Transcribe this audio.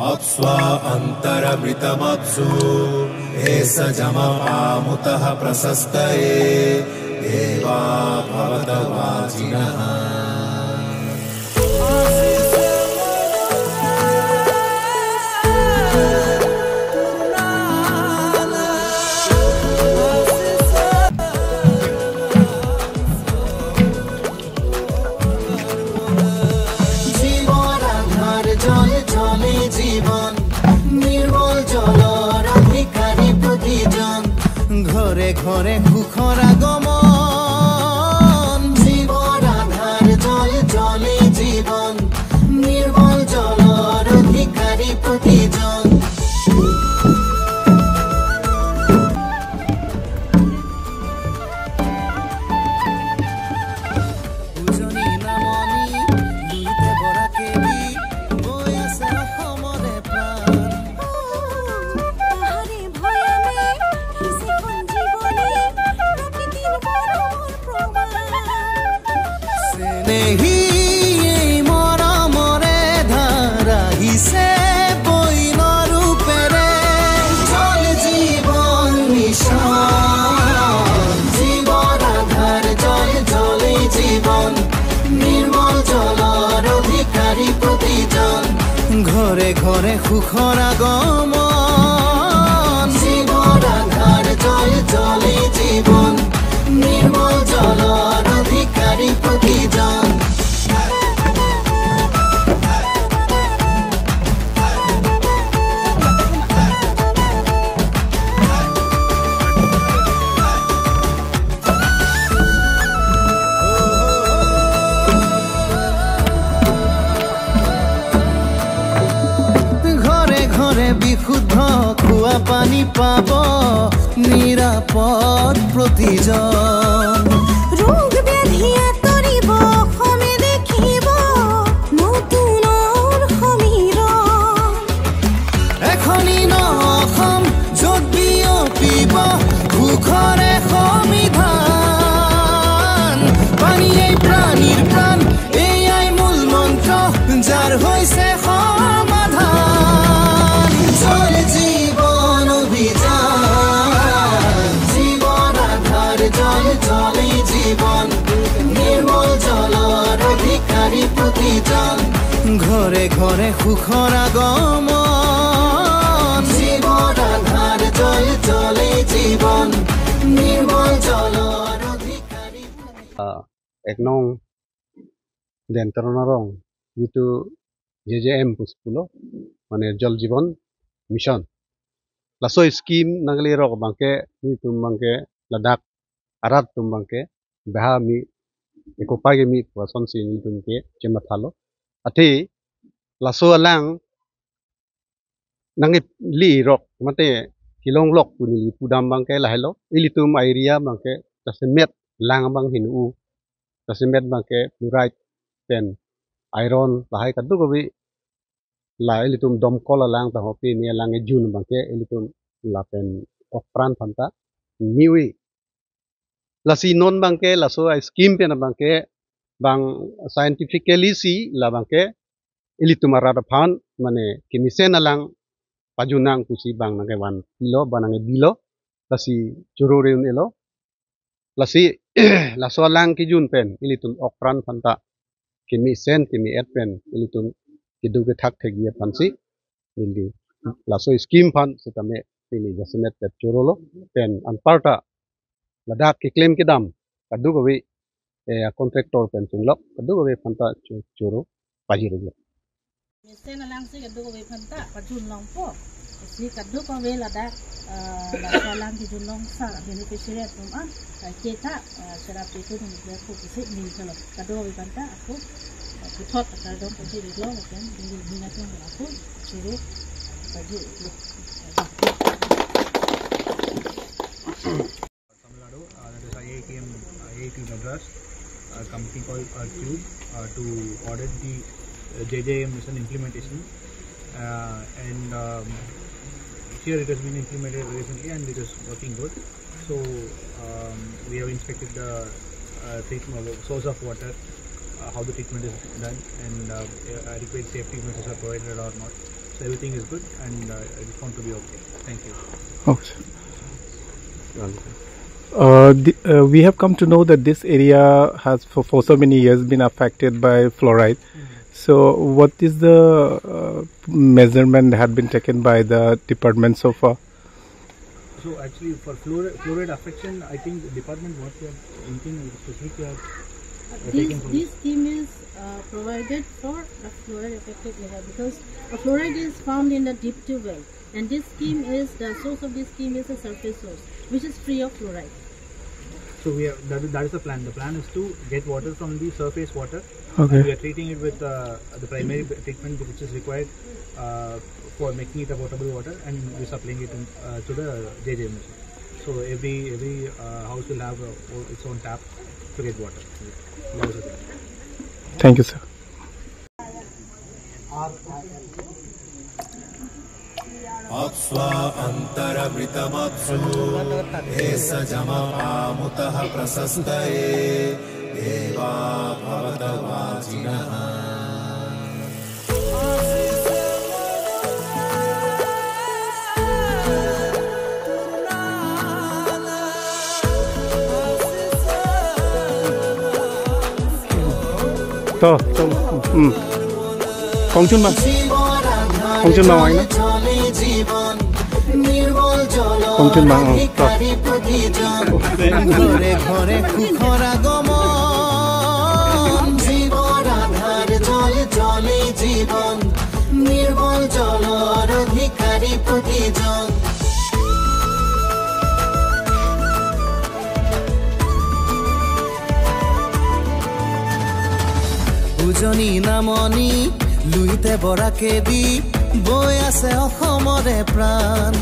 अप्स्वा अन्तरमृतमप्सु एष जमपामुतः प्रशस्तये देवा भवतवाचिनः ঘৰে ঘৰে সুখৰ আগমন জীৱৰ আধাৰ জল জলে জীৱন নিৰ্মল জলৰ অধিকাৰী প্ৰতিজন উজনি নামনি নীতে বৰাকে দি বৈ আছে অসমৰে প্ৰাণ মৰমৰে ধাৰা হিছে বৈনৰ ৰূপেৰে জল জীৱন মিছন জীৱৰ আধাৰ জল জলে জীৱন নিৰ্মল জলৰ অধিকাৰী প্ৰতিজন ঘৰে ঘৰে সুখৰ আগমন জীৱৰ আধাৰ জল জলে জীৱন নিৰ্মল জলৰ অধিকাৰী প্ৰতিজন বিশুদ্ধ খোৱা পানী পাব নিৰাপদ প্ৰতিজন ৰোগ ব্যাধি আঁতৰিব অসমে দেখিব নতুনৰ সমীৰণ এখনি ন অসম য'ত বিয়পিব সুখৰে সমিধান পানীয়েই প্ৰাণীৰ প্ৰাণ এয়াই মূল মন্ত্ৰ যাৰ হৈছে জল জীবন অভিযান জীবন আধাৰ জল জলে জীবন নিৰ্মল জলৰ অধিকাৰী প্ৰতিজন ঘৰে ঘৰে সুখৰ আগমন জীবন আধাৰ জল জলে জীবন নিৰ্মল জলৰ অধিকাৰী এক নং Den Teron arong jitu JJM puspulo mane jal jiban mission laso scheme nagli rok bangke ni tum bangke ladak arat tum bangke beha mi ekopage mi person si ni tum ke chemathalo ate laso alang nangi li rok mate kilong lok puni pudam bangke lahelo ilitum area bangke tasemet lang bang hinu tasemet bangke right pen iron lahai kadu gobi la elitum domkol lang ta hopi ni lang jun bangke elitum la pen okpran phanta niwi la si non bangke la so scheme pen bangke bang scientifically si la bangke elitum ara phan mane kimisen alang pajunang kusi bang nang wan kilo banang bilo la si chururin elo la si la so lang ki jun pen elitum okpran phanta kimi sen kimi adpen ilitum kiduge thak thegia pansi ili laso scheme fan setame ili jasmet pet chorolo pen anparta ladak ki claim ki dam kadu gobi contractor pen singlok kadu gobi phanta choro pajiro sen alang si kadu gobi phanta pajun longpo si kadu ko we ladak la lang ki jun long sa beneficiary tum kita terapi itu dengan aku kisah ni kalau kado banta aku putot atau dong posisi di luar kan di binatang aku suruh baju itu. Tamil Nadu, that is IIT Madras, a company called Cube to audit the JJM mission implementation, and here it has been implemented recently and it is working good. So we have inspected the treatment source of water, how the treatment is done, and adequate safety measures are provided or not. So everything is good, and it's going to be okay. Thank you. Okay. We have come to know that this area has for so many years been affected by fluoride. So what is the measurement that had been taken by the department so far? So actually for fluoride affection, I think the department what we are thinking specifically this scheme is provided for the fluoride affected area because fluoride is found in the deep tube well, and this scheme is the source of this scheme is a surface source which is free of fluoride. So we have that is the plan. The plan is to get water from the surface water. Okay. We are treating it with the primary treatment which is required for making it a potable water, and we're supplying it to the JJM machine. So every house will have its own tap to get water. That is the thing. Thank you, sir. अप्स्वा अन्तरमृतमप्सु हे सजमपामुतः प्रशस्तये देवा भवतवाचिनः Kongchun ma wai na Kongchun ma ঘরে ঘরে কুখরা গমন জীবন আধার জল জলে জীবন নির্মল জলর অধিকারী প্রতিজন উজনি নামনি লুইতে বৰাকে দি বৈ আছে অসমৰে প্ৰাণ